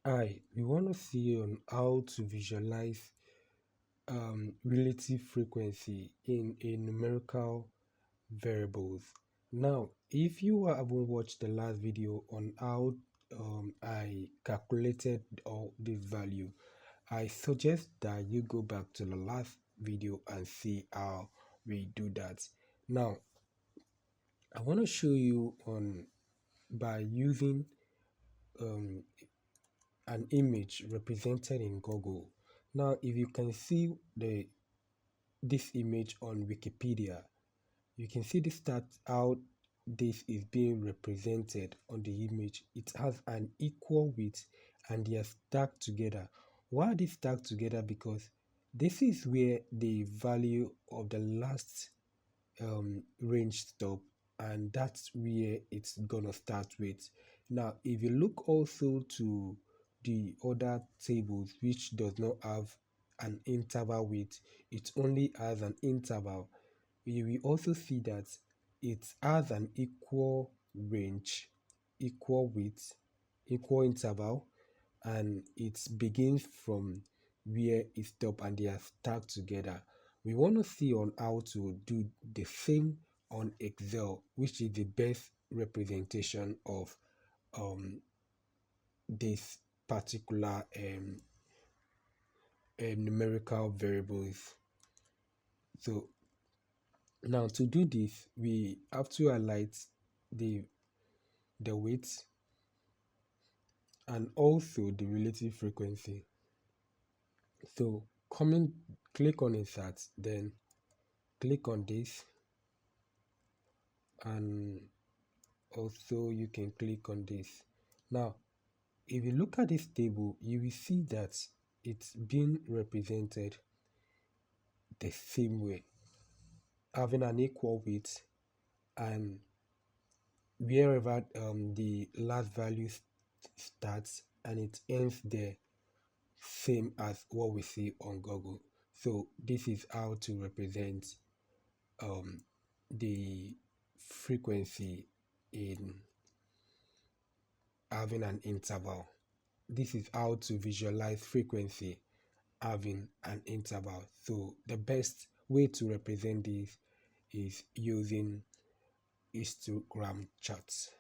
Hi, we want to see on how to visualize relative frequency in a numerical variables. Now, if you haven't watched the last video on how I calculated all this value, I suggest that you go back to the last video and see how we do that. Now, I want to show you on by using um, an image represented in Google. Now, if you can see this image on Wikipedia, you can see this start how this is being represented on the image. It has an equal width and they are stacked together. Why are they stacked together? Because this is where the value of the last range stop, and that's where it's gonna start with. Now if you look also to the other tables which does not have an interval width, it only has an interval, you will also see that it has an equal range, equal width, equal interval, and it begins from where it stops and they are stacked together. We want to see on how to do the same on Excel, which is the best representation of um, this particular numerical variables. So now to do this, we have to highlight the weight and also the relative frequency. So coming, click on insert, then click on this, and also you can click on this. Now if you look at this table, you will see that it's being represented the same way, having an equal weight, and wherever the last value starts and it ends there, same as what we see on Google. So this is how to represent um, the frequency in having an interval. This is how to visualize frequency having an interval. So the best way to represent this is using histogram charts.